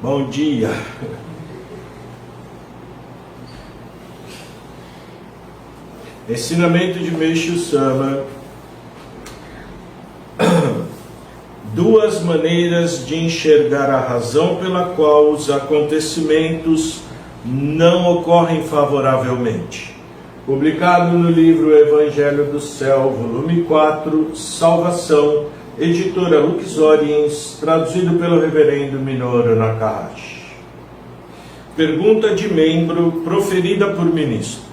Bom dia. Ensinamento de Meishu Sama. Duas maneiras de enxergar a razão pela qual os acontecimentos não ocorrem favoravelmente. Publicado no livro Evangelho do Céu, volume 4, Salvação, editora Lux Oriens, traduzido pelo reverendo Minoru Nakahashi. Pergunta de membro proferida por ministro.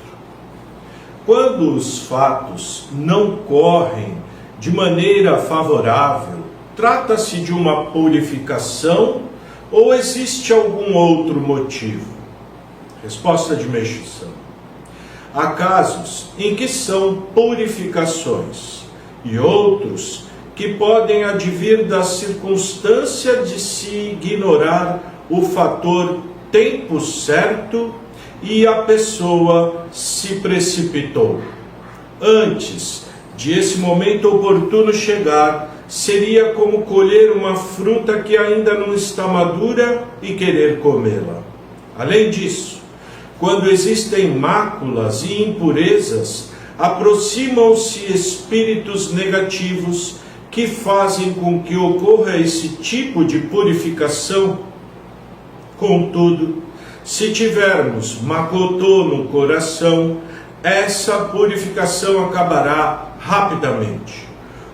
Quando os fatos não correm de maneira favorável, trata-se de uma purificação ou existe algum outro motivo? Resposta de Meishu Sama. Há casos em que são purificações e outros que podem advir da circunstância de se ignorar o fator tempo certo e a pessoa se precipitou. Antes de esse momento oportuno chegar, seria como colher uma fruta que ainda não está madura e querer comê-la. Além disso, quando existem máculas e impurezas, aproximam-se espíritos negativos que fazem com que ocorra esse tipo de purificação. Contudo, se tivermos Makoto no coração, essa purificação acabará rapidamente.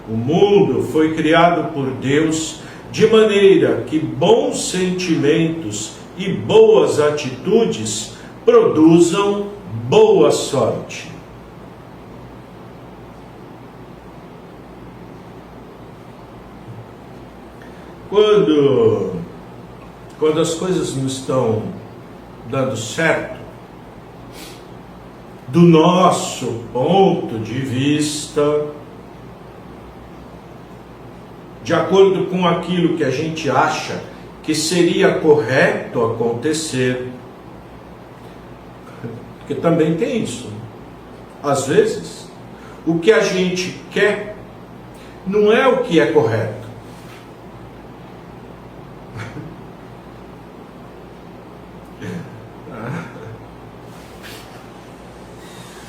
O mundo foi criado por Deus de maneira que bons sentimentos e boas atitudes produzam boa sorte. Quando as coisas não estão dando certo, do nosso ponto de vista, de acordo com aquilo que a gente acha que seria correto acontecer, porque também tem isso. Às vezes, o que a gente quer não é o que é correto.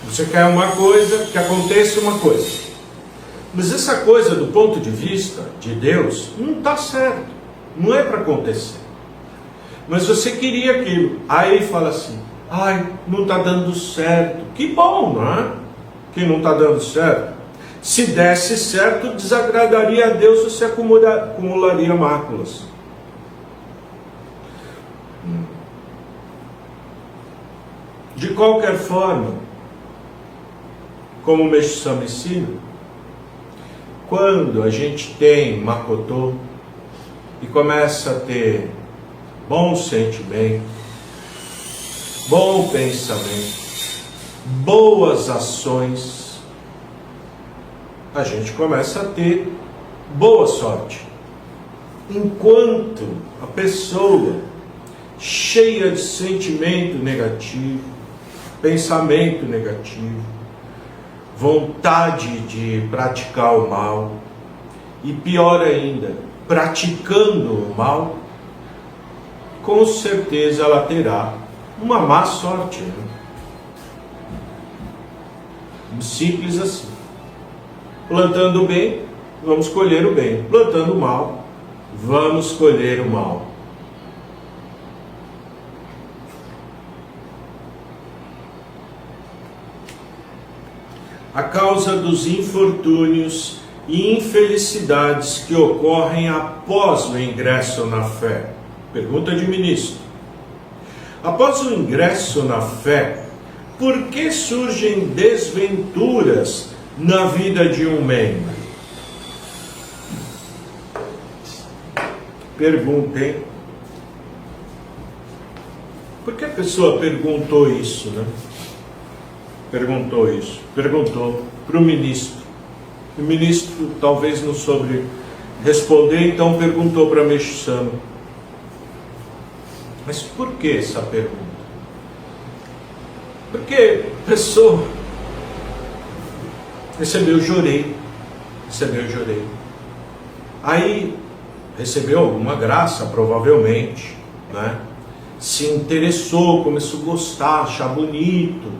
Você quer uma coisa, que aconteça uma coisa. Mas essa coisa, do ponto de vista de Deus, não está certo. Não é para acontecer. Mas você queria aquilo. Aí fala assim, ai, não está dando certo. Que bom, não é? Que não está dando certo. Se desse certo, desagradaria a Deus, você acumularia máculas. De qualquer forma, como o Meishu Sama ensina, quando a gente tem Makoto e começa a ter bom sentimento, bom pensamento, boas ações, a gente começa a ter boa sorte. Enquanto a pessoa cheia de sentimento negativo, pensamento negativo, vontade de praticar o mal, e pior ainda, praticando o mal, com certeza ela terá uma má sorte. Né? Simples assim. Plantando o bem, vamos colher o bem. Plantando o mal, vamos colher o mal. A causa dos infortúnios e infelicidades que ocorrem após o ingresso na fé. Pergunta de ministro. Após o ingresso na fé, por que surgem desventuras na vida de um membro? Pergunta, hein? Por que a pessoa perguntou isso, né? Perguntou para o ministro. O ministro talvez não soube responder, então perguntou para Meishu Sama. Mas por que essa pergunta? Porque a pessoa recebeu jorei. Aí recebeu alguma graça, provavelmente, né? Se interessou, começou a gostar, achar bonito,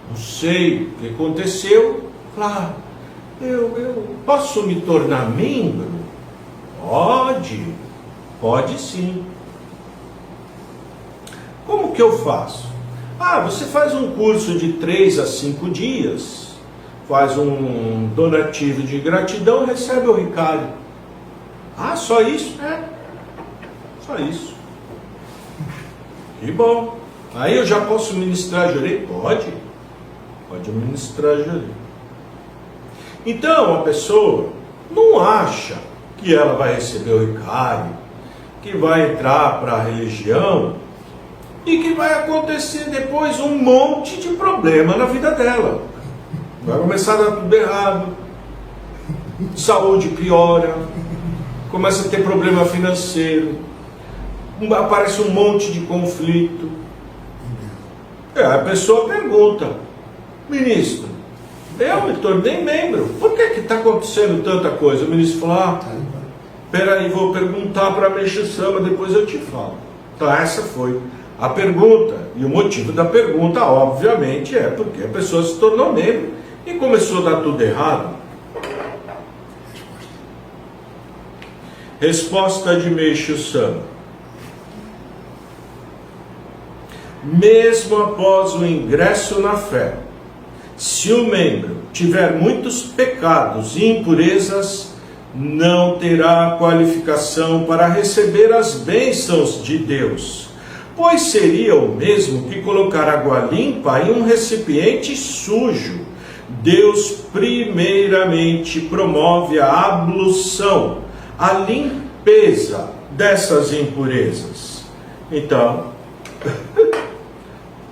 não sei o que aconteceu. Claro, eu posso me tornar membro? Pode sim. Como que eu faço? Você faz um curso de 3 a 5 dias, faz um donativo de gratidão, recebe o Ricardo. Só isso? Só isso. Que bom. Aí eu já posso ministrar jurei? Pode ministrar jurei. Então a pessoa não acha que ela vai receber o Ricardo, que vai entrar para a religião e que vai acontecer depois um monte de problema na vida dela. Vai começar a dar tudo errado, saúde piora, começa a ter problema financeiro, aparece um monte de conflito. A pessoa pergunta: ministro, eu me tornei membro, por que está acontecendo tanta coisa? O ministro falou: peraí, vou perguntar para a Meixo Sama, depois eu te falo. Então essa foi a pergunta, e o motivo da pergunta, obviamente, é porque a pessoa se tornou membro e começou a dar tudo errado. Resposta de Meixo Sama: mesmo após o ingresso na fé, se o membro tiver muitos pecados e impurezas, não terá qualificação para receber as bênçãos de Deus, pois seria o mesmo que colocar água limpa em um recipiente sujo. Deus primeiramente promove a ablução, a limpeza dessas impurezas. Então,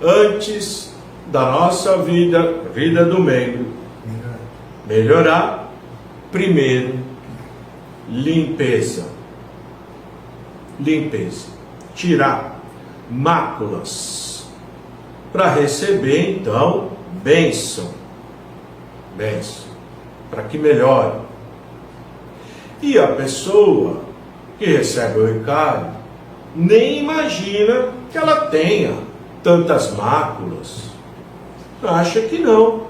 antes da nossa vida do membro melhorar, primeiro, limpeza. Tirar máculas, para receber então bênção, para que melhore. E a pessoa que recebe o Ricardo nem imagina que ela tenha tantas máculas, acha que não,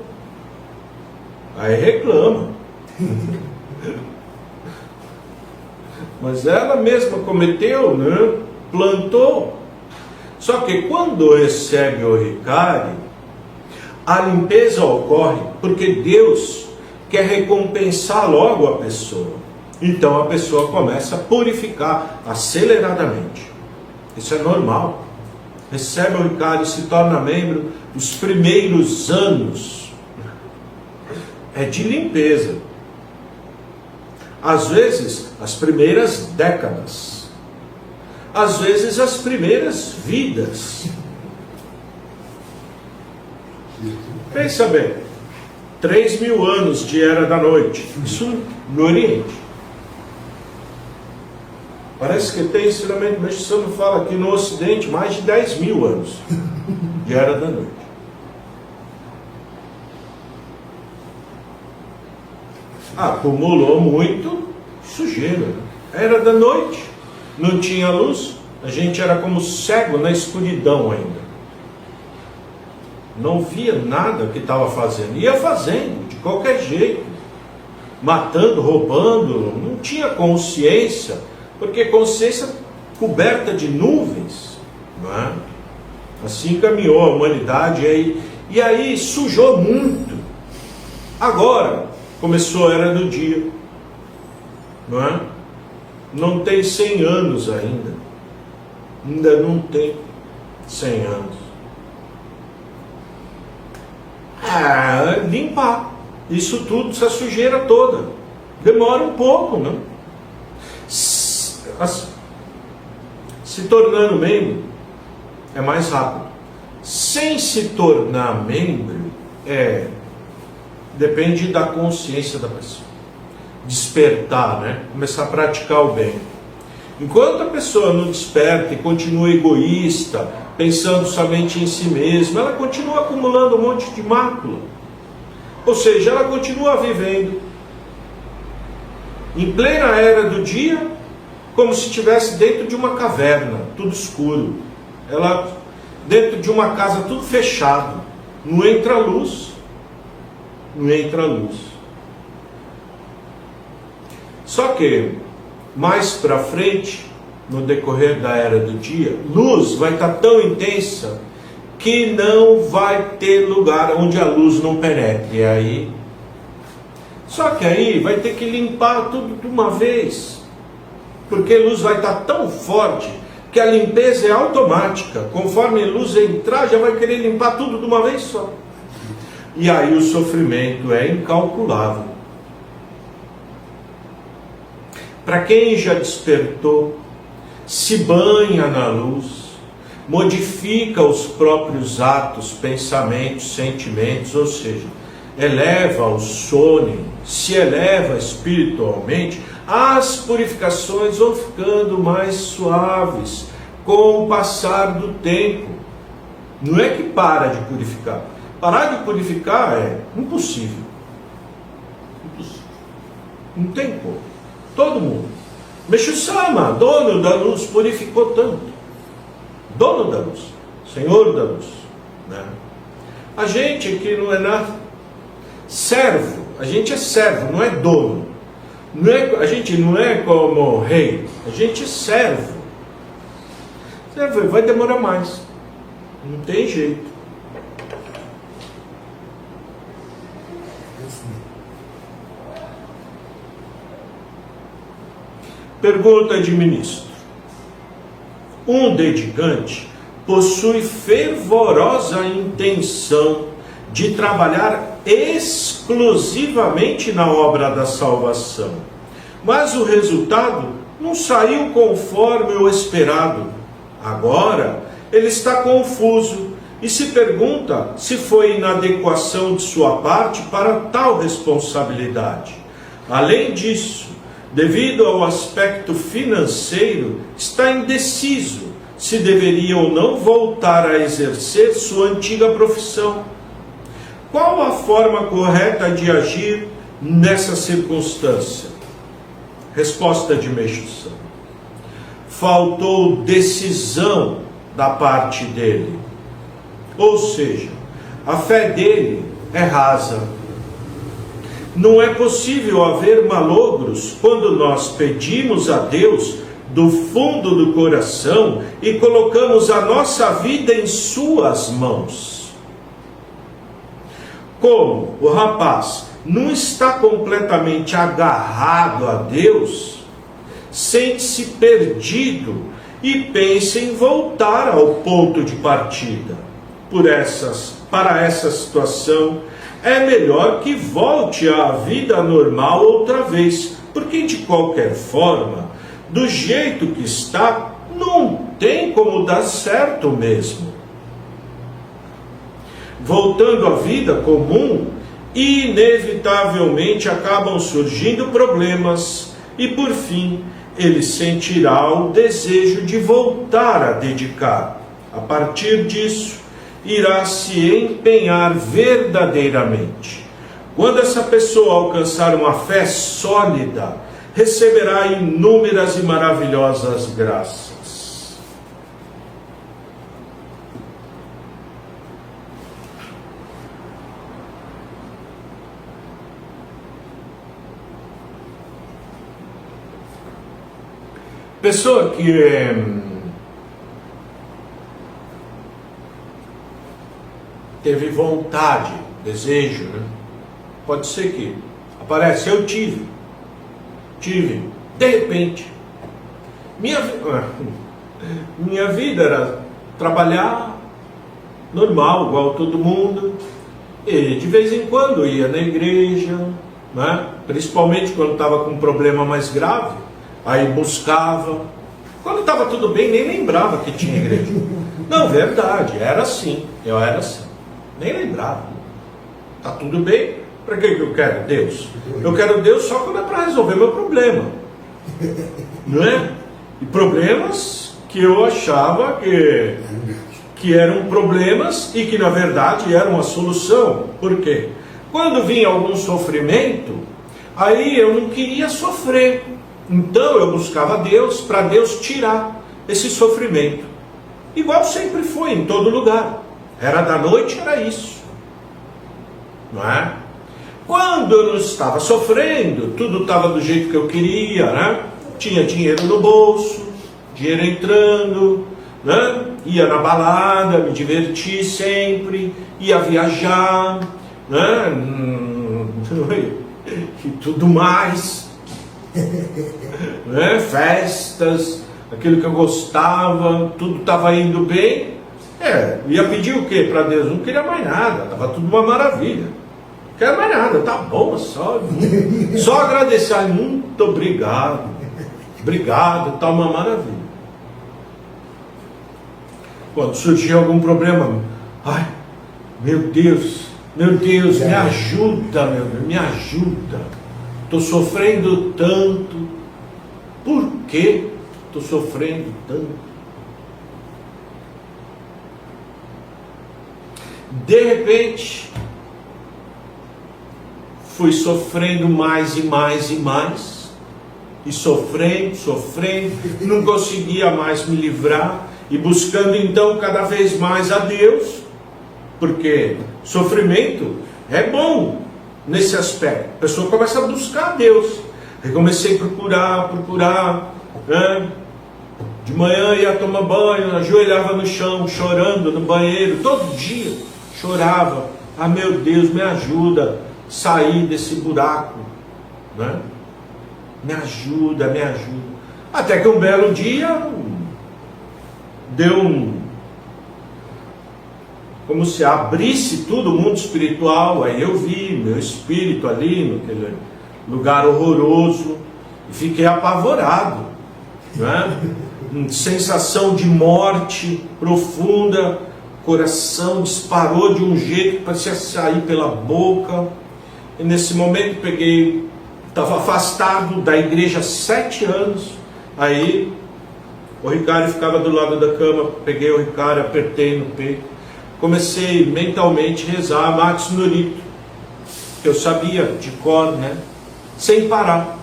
aí reclama. Mas ela mesma cometeu, né? Plantou. Só que quando recebe o Ricardo, a limpeza ocorre porque Deus quer recompensar logo a pessoa. Então a pessoa começa a purificar aceleradamente. Isso é normal. Recebe o Ricardo e se torna membro. Os primeiros anos é de limpeza. Às vezes, as primeiras décadas. Às vezes, as primeiras vidas. Pensa bem, 3.000 anos de Era da Noite. Isso no Oriente. Parece que tem ensinamento, mas você não fala aqui no Ocidente, mais de 10.000 anos de Era da Noite. Acumulou muito sujeira. Era da noite, não tinha luz, a gente era como cego na escuridão ainda. Não via nada que estava fazendo. Ia fazendo, de qualquer jeito. Matando, roubando, não tinha consciência, porque consciência coberta de nuvens. Não é? Assim caminhou a humanidade, e aí sujou muito. Agora começou a Era do Dia, não é? Não tem 100 anos ainda não tem 100 anos. Limpar isso tudo, essa sujeira toda, demora um pouco, não? Se tornando membro é mais rápido. Sem se tornar membro depende da consciência da pessoa. Despertar, né? Começar a praticar o bem. Enquanto a pessoa não desperta e continua egoísta, pensando somente em si mesma, ela continua acumulando um monte de mácula. Ou seja, ela continua vivendo em plena Era do Dia, como se estivesse dentro de uma caverna, tudo escuro. Ela dentro de uma casa, tudo fechado. Não entra luz. Não entra luz. Só que, mais para frente, no decorrer da era do dia, luz vai estar tão intensa que não vai ter lugar onde a luz não penetre. E aí, só que aí vai ter que limpar tudo de uma vez, porque a luz vai estar tão forte que a limpeza é automática. Conforme a luz entrar, já vai querer limpar tudo de uma vez só. E aí o sofrimento é incalculável. Para quem já despertou, se banha na luz, modifica os próprios atos, pensamentos, sentimentos, ou seja, eleva o sono, se eleva espiritualmente, as purificações vão ficando mais suaves com o passar do tempo. Não é que para de purificar. Parar de purificar é impossível. Impossível. Não tem como. Todo mundo. Meixo-sama, dono da luz, purificou tanto. Dono da luz. Senhor da luz. Né? A gente que não é nada. Servo. A gente é servo, não é dono. Não é, a gente não é como rei. A gente é servo. Servo vai demorar mais. Não tem jeito. Pergunta de ministro. Um dedicante possui fervorosa intenção de trabalhar exclusivamente na obra da salvação, mas o resultado não saiu conforme o esperado. Agora ele está confuso e se pergunta se foi inadequação de sua parte para tal responsabilidade. Além disso, devido ao aspecto financeiro, está indeciso se deveria ou não voltar a exercer sua antiga profissão. Qual a forma correta de agir nessa circunstância? Resposta de Meixo-sama. Faltou decisão da parte dele. Ou seja, a fé dele é rasa. Não é possível haver malogros quando nós pedimos a Deus do fundo do coração e colocamos a nossa vida em suas mãos. Como o rapaz não está completamente agarrado a Deus, sente-se perdido e pensa em voltar ao ponto de partida. Para essa situação, é melhor que volte à vida normal outra vez, porque de qualquer forma, do jeito que está, não tem como dar certo mesmo. Voltando à vida comum, inevitavelmente acabam surgindo problemas e, por fim, ele sentirá o desejo de voltar a dedicar. A partir disso, irá se empenhar verdadeiramente. Quando essa pessoa alcançar uma fé sólida, receberá inúmeras e maravilhosas graças. Pessoa que teve vontade, desejo, né? Pode ser que aparece, eu tive, de repente, minha vida era trabalhar normal, igual todo mundo, e de vez em quando ia na igreja, né? Principalmente quando estava com um problema mais grave, aí buscava. Quando estava tudo bem, nem lembrava que tinha igreja. Não, verdade, era assim, eu era assim. Nem lembrava. Está tudo bem? Para que eu quero Deus? Eu quero Deus só quando é para resolver meu problema. Não é? E problemas que eu achava que eram problemas e que na verdade eram a solução. Por quê? Quando vinha algum sofrimento, aí eu não queria sofrer. Então eu buscava Deus para Deus tirar esse sofrimento. Igual sempre foi, em todo lugar. Era da noite, era isso. Não é? Quando eu não estava sofrendo, tudo estava do jeito que eu queria, né? Tinha dinheiro no bolso, dinheiro entrando, né? Ia na balada, me diverti sempre, ia viajar, né? E tudo mais, né? Festas, aquilo que eu gostava, tudo estava indo bem. Ia pedir o que para Deus? Não queria mais nada, estava tudo uma maravilha. Não quero mais nada, tá bom, só agradecer. Ai, muito obrigado, tá uma maravilha. Quando surgia algum problema, ai, meu Deus, me ajuda, meu Deus, me ajuda. Estou sofrendo tanto. Por que estou sofrendo tanto? De repente, fui sofrendo mais e mais e mais, e sofrendo, não conseguia mais me livrar, e buscando então cada vez mais a Deus, porque sofrimento é bom nesse aspecto. A pessoa começa a buscar a Deus. Eu comecei a procurar, né? De manhã ia tomar banho, ajoelhava no chão, chorando no banheiro, todo dia chorava. Ah, meu Deus, me ajuda a sair desse buraco, né? Me ajuda. Até que um belo dia deu como se abrisse tudo o mundo espiritual. Aí eu vi meu espírito ali naquele lugar horroroso e fiquei apavorado, né? Sensação de morte profunda, coração disparou de um jeito que parecia sair pela boca. E nesse momento estava afastado da igreja há 7 anos. Aí o Ricardo ficava do lado da cama, peguei o Ricardo, apertei no peito, comecei mentalmente a rezar Max Norito, que eu sabia de cor, né? Sem parar,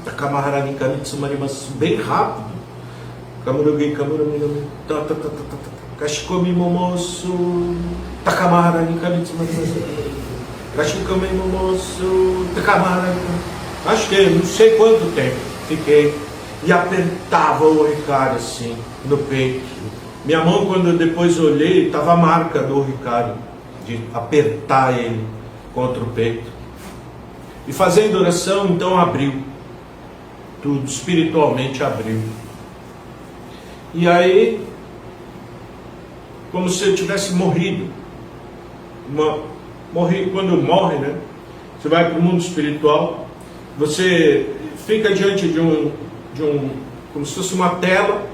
bem rápido. Kashikomi momosu, Takamarani Kamitsumarimasa, Kashikomi momosu, Takamarani. Acho que não sei quanto tempo fiquei e apertava o Ricardo assim no peito. Minha mão, quando eu depois olhei, estava a marca do Ricardo de apertar ele contra o peito. E fazendo oração, então abriu tudo, espiritualmente abriu. E aí, como se eu tivesse morrido. Quando morre, né? Você vai para o mundo espiritual, você fica diante de um, como se fosse uma tela,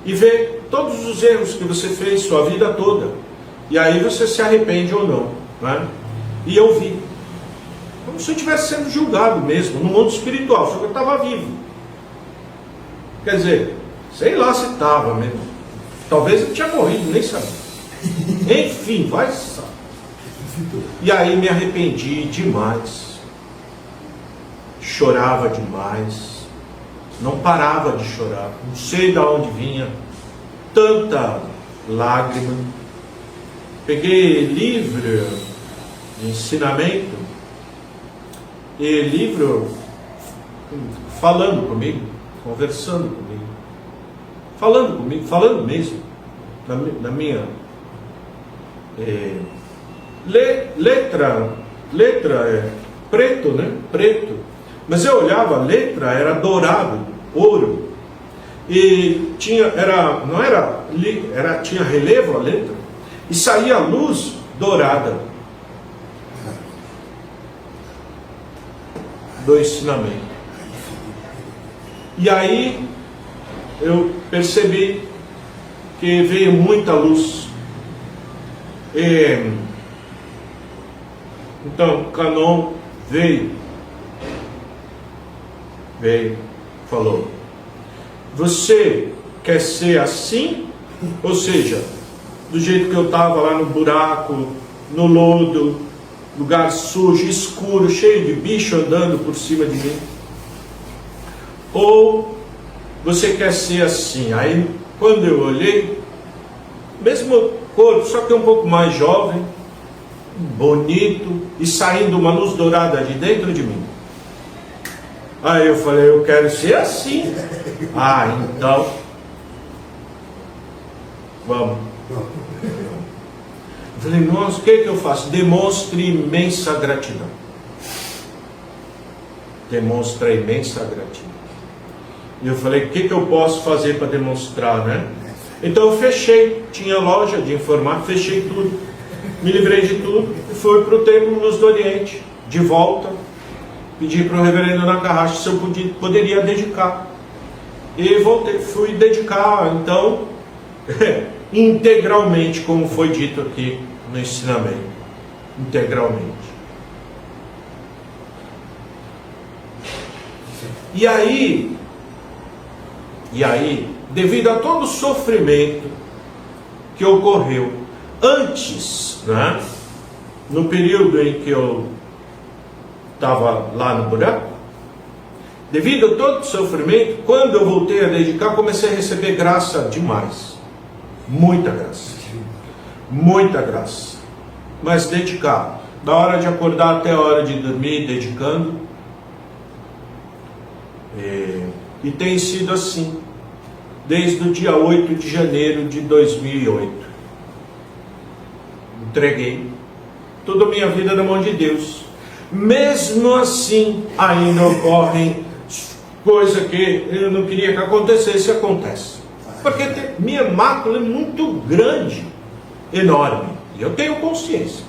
e vê todos os erros que você fez sua vida toda. E aí você se arrepende ou não, né? E eu vi, como se eu estivesse sendo julgado mesmo, no mundo espiritual, só que eu estava vivo. Quer dizer, sei lá se estava mesmo. Talvez eu tinha morrido, nem sabia. Enfim, vai saber. E aí me arrependi demais. Chorava demais. Não parava de chorar. Não sei de onde vinha tanta lágrima. Peguei livro de ensinamento e livro falando comigo, conversando comigo. Falando mesmo, na minha letra é preto, né? Preto. Mas eu olhava, a letra era dourado, ouro. E tinha relevo a letra. E saía luz dourada do ensinamento. E aí eu percebi que veio muita luz. Então Canon veio, falou: você quer ser assim? Ou seja, do jeito que eu estava lá no buraco, no lodo, lugar sujo, escuro, cheio de bicho andando por cima de mim? Ou você quer ser assim. Aí, quando eu olhei, mesmo corpo, só que um pouco mais jovem, bonito, e saindo uma luz dourada de dentro de mim. Aí eu falei, eu quero ser assim. Ah, então, vamos. Eu falei, nossa, o que eu faço? Demonstre imensa gratidão. Demonstra imensa gratidão. E eu falei, o que eu posso fazer para demonstrar, né? Então eu fechei, tinha loja de informática, fechei tudo, me livrei de tudo e fui para o Templo Luz do Oriente, de volta, pedi para o reverendo Nakarashi se eu poderia dedicar. E voltei, fui dedicar, então, integralmente, como foi dito aqui no ensinamento, integralmente. E aí, devido a todo o sofrimento que ocorreu antes, né, no período em que eu estava lá no buraco, devido a todo o sofrimento, quando eu voltei a dedicar, comecei a receber graça demais. Muita graça. Muita graça. Mas dedicar, da hora de acordar até a hora de dormir, dedicando. E tem sido assim desde o dia 8 de janeiro de 2008. Entreguei toda a minha vida na mão de Deus. Mesmo assim, ainda ocorrem coisas que eu não queria que acontecesse, acontece. Porque minha mácula é muito grande, enorme. E eu tenho consciência.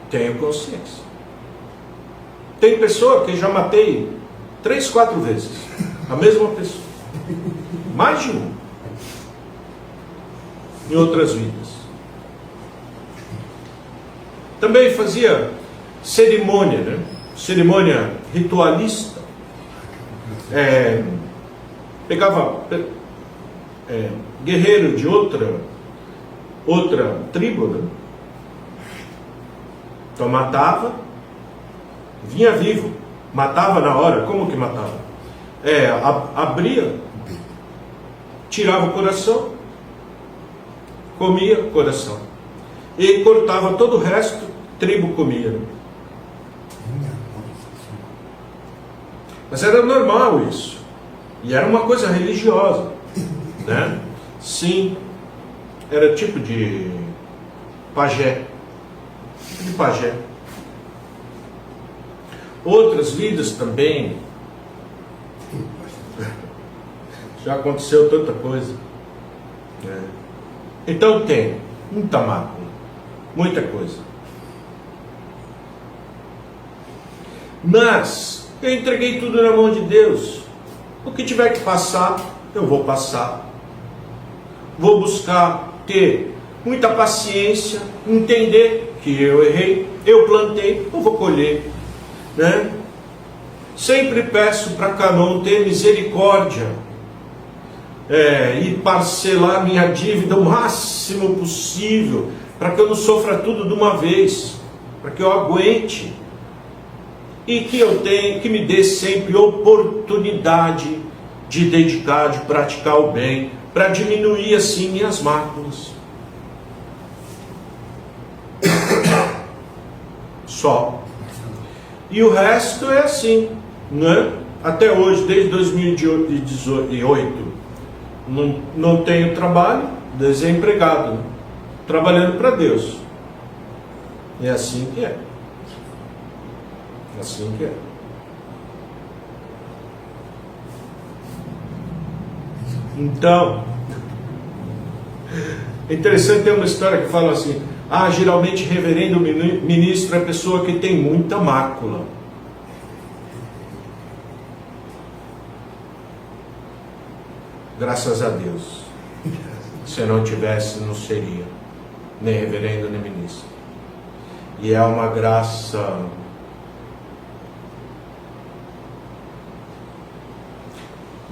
Tenho consciência. Tem pessoa que já matei 3, 4 vezes. A mesma pessoa. Mais de um. Em outras vidas. Também fazia cerimônia, né? Cerimônia ritualista. Pegava guerreiro de outra tribo, né? Então matava, vinha vivo, matava na hora. Como que matava? Abria, tirava o coração, comia o coração e cortava todo o resto, tribo comia. Mas era normal isso, e era uma coisa religiosa, né? Sim, era tipo de pajé, Outras vidas também, já aconteceu tanta coisa, né? Então tem muita mácula, muita coisa. Mas eu entreguei tudo na mão de Deus. O que tiver que passar, eu vou passar. Vou buscar ter muita paciência, entender que eu errei, eu plantei, eu vou colher, né? Sempre peço para Canon ter misericórdia e parcelar minha dívida o máximo possível, para que eu não sofra tudo de uma vez, para que eu aguente e que me dê sempre oportunidade de dedicar, de praticar o bem, para diminuir assim minhas máculas. Só. E o resto é assim, né? Até hoje, desde 2018, não tenho trabalho, desempregado, né? Trabalhando para Deus. É assim que é. É assim que é. Então, é interessante, ter uma história que fala assim: geralmente reverendo ministro é pessoa que tem muita mácula. Graças a Deus. Se eu não tivesse, não seria nem reverendo nem ministro. E é uma graça.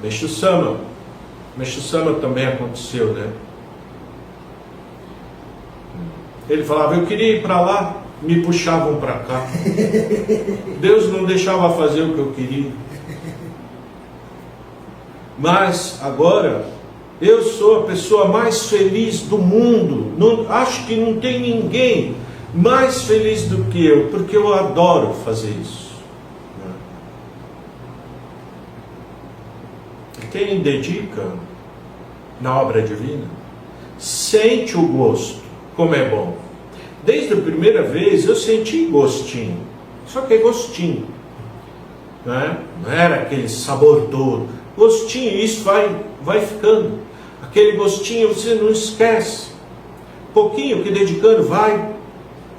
Meixo Sama também aconteceu, né? Ele falava, eu queria ir para lá, me puxavam para cá. Deus não deixava fazer o que eu queria. Mas agora eu sou a pessoa mais feliz do mundo. Acho que não tem ninguém mais feliz do que eu, porque eu adoro fazer isso. Quem dedica na obra divina sente o gosto, como é bom. Desde a primeira vez eu senti gostinho, só que é gostinho, né? Não era aquele sabor todo. Gostinho, isso vai ficando. Aquele gostinho você não esquece. Pouquinho que dedicando vai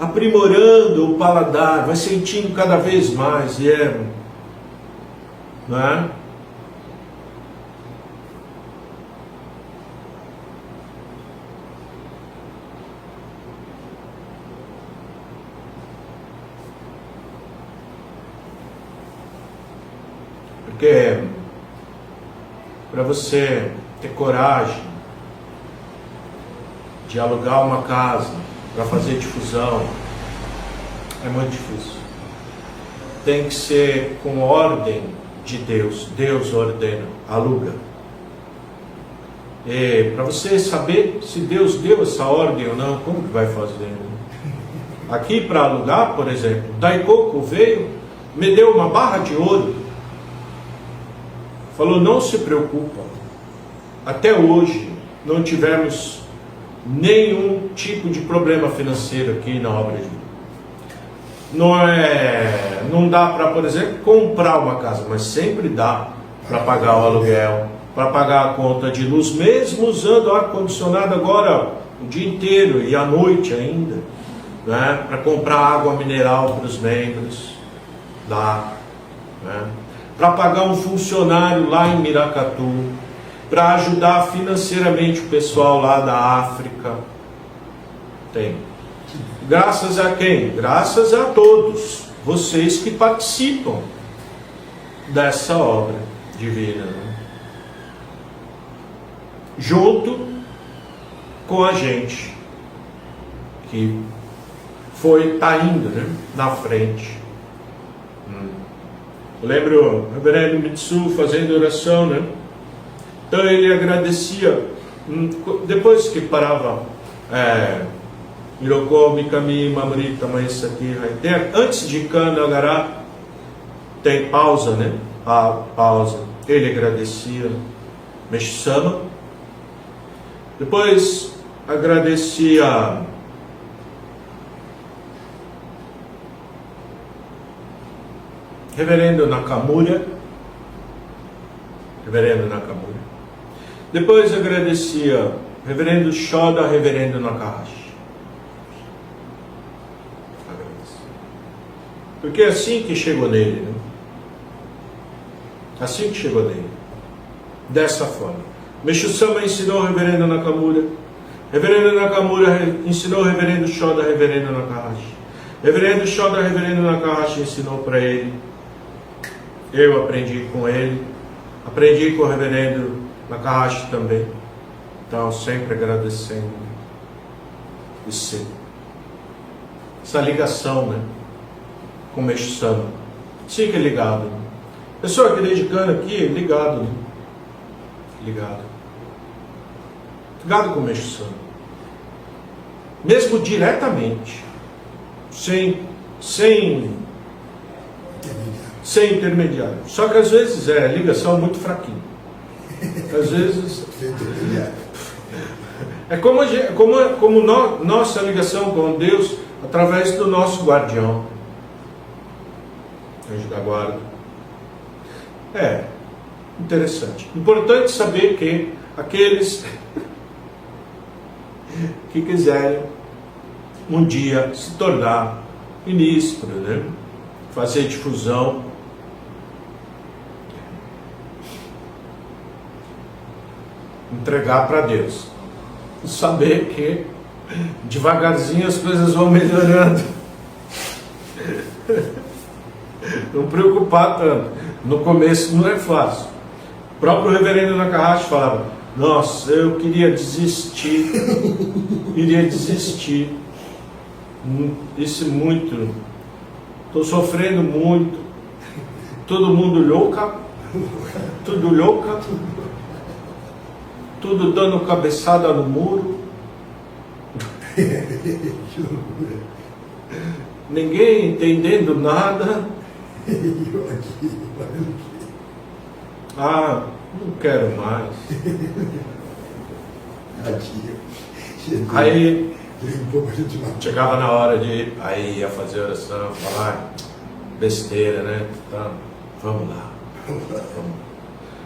aprimorando o paladar, vai sentindo cada vez mais, não é? Porque para você ter coragem de alugar uma casa para fazer difusão é muito difícil. Tem que ser com ordem de Deus. Deus ordena, aluga. E para você saber se Deus deu essa ordem ou não, como que vai fazer? Aqui para alugar, por exemplo, Daikoku veio, me deu uma barra de ouro. Falou, não se preocupa, até hoje não tivemos nenhum tipo de problema financeiro aqui na obra de Deus. Não dá para, por exemplo, comprar uma casa, mas sempre dá para pagar o aluguel, para pagar a conta de luz, mesmo usando ar-condicionado agora o dia inteiro e à noite ainda, né? Para comprar água mineral para os membros, dá, né? Para pagar um funcionário lá em Miracatu, para ajudar financeiramente o pessoal lá da África. Tem. Graças a quem? Graças a todos vocês que participam dessa obra divina, né? Junto com a gente que está indo, né, na frente. Eu lembro o reverendo Mitsu fazendo oração, né? Então ele agradecia, depois que parava Miroko, Mikami, Mamrita, Maesaki, Haiter, antes de Kanagará, tem pausa, né? A pausa. Ele agradecia Meshu-sama. Depois agradecia Reverendo Nakamura. Depois agradecia Reverendo Shoda, Reverendo Nakahashi. Porque é assim que chegou nele, né? Assim que chegou nele. Dessa forma. Meshu-sama ensinou o Reverendo Nakamura. Reverendo Nakamura ensinou o Reverendo Shoda, Reverendo Nakahashi. Reverendo Shoda, Reverendo Nakahashi ensinou para ele. Eu aprendi com ele. Aprendi com o Reverendo Nakahashi também. Então, sempre agradecendo. Essa ligação, né? Com o Meshu-sama. Fique ligado. Né? Pessoa que dedicando aqui, ligado, né? Ligado com o Meshu-sama. Mesmo diretamente. Sem intermediário. Só que às vezes é ligação muito fraquinha. Às vezes é como nossa ligação com Deus através do nosso guardião, anjo da guarda. É interessante. Importante saber que aqueles que quiserem um dia se tornar ministro, né? Fazer difusão, entregar para Deus e saber que devagarzinho as coisas vão melhorando. Não preocupar tanto. No começo não é fácil. O próprio Reverendo Nakahashi falava: nossa, eu queria desistir. Isso muito. Estou sofrendo muito. Todo mundo louca. Tudo louca. tudo dando cabeçada no muro. Ninguém entendendo nada. Ah, não quero mais. Aí chegava na hora de ir, aí ia fazer oração, falar besteira, né? Então, vamos lá.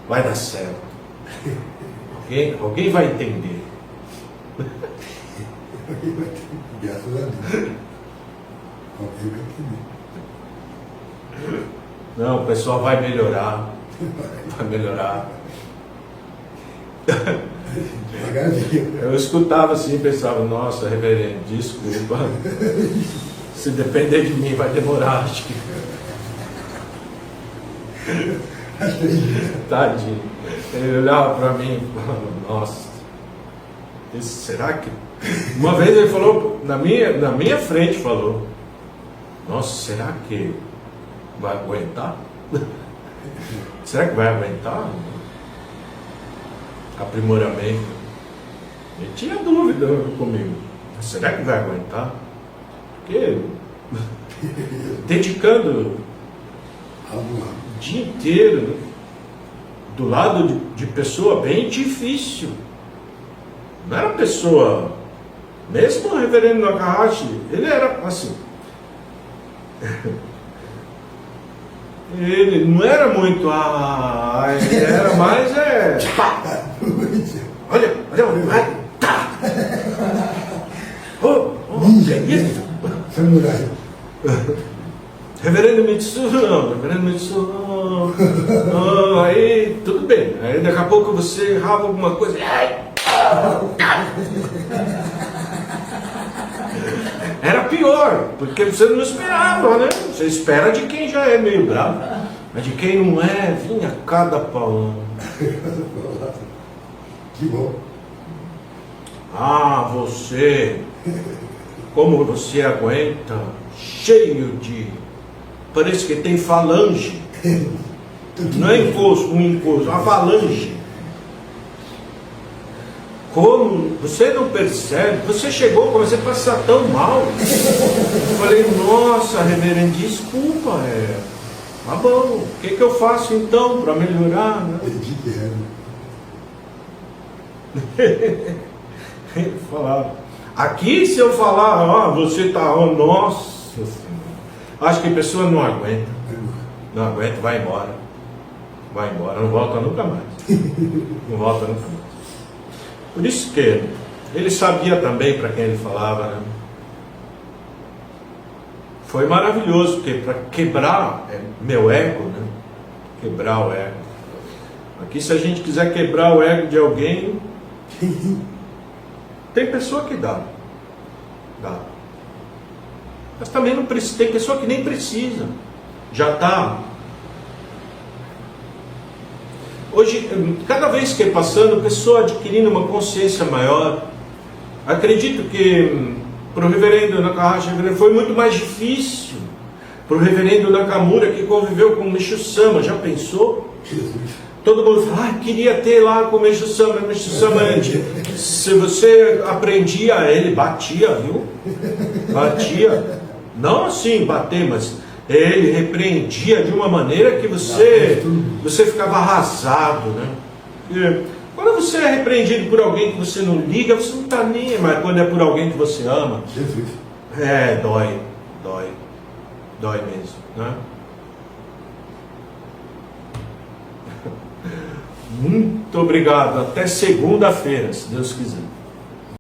Vai dar certo. Alguém vai entender. Graças a Deus. Alguém vai entender. Não, o pessoal vai melhorar. Vai melhorar. Devagarzinho. Eu escutava assim e pensava, nossa, reverendo, desculpa. Se depender de mim vai demorar, acho que. Tadinho. Ele olhava para mim e falava, nossa, será que. Uma vez ele falou, na minha frente falou, nossa, será que vai aguentar? Será que vai aguentar? Aprimoramento. Ele tinha dúvida comigo. Será que vai aguentar? Porque dedicando o dia inteiro do lado de pessoa bem difícil. Não era pessoa, mesmo o reverendo Nakahashi, ele era assim. Ele não era muito, ele era mais pá. Olha, vai, tá. Ninja, samurai. Reverendo Mitsu não. Aí tudo bem. Aí daqui a pouco você errava alguma coisa. Era pior, porque você não esperava, né? Você espera de quem já é meio bravo. Mas de quem não é, vinha cada paulão. Que bom. Ah, você, como você aguenta, cheio de... Parece que tem falange. Não é encosto, uma falange. Como? Você não percebe? Você chegou, comecei a passar tão mal. Eu falei, nossa, reverendo, desculpa, tá bom, o que eu faço então para melhorar? Né? Ele falava, aqui se eu falar, você tá, nossa senhora, acho que a pessoa não aguenta. Não aguenta, vai embora. Vai embora, não volta nunca mais. Não volta nunca mais. Por isso que ele sabia também para quem ele falava, né? Foi maravilhoso, porque para quebrar meu ego, né? Quebrar o ego. Aqui, se a gente quiser quebrar o ego de alguém, tem pessoa que dá. Mas também não precisa, tem pessoa que nem precisa. Já está. Hoje, cada vez que passando, a pessoa adquirindo uma consciência maior. Acredito que para o reverendo Nakahashi foi muito mais difícil. Para o reverendo Nakamura, que conviveu com o Meishu Sama, já pensou? Todo mundo fala, queria ter lá com o Meishu Sama. Se você aprendia, ele batia, viu? Batia. Não assim bater, mas ele repreendia de uma maneira que você ficava arrasado, né? E quando você é repreendido por alguém que você não liga, você não está nem, mas quando é por alguém que você ama, dói mesmo, né? Muito obrigado, até segunda-feira, se Deus quiser.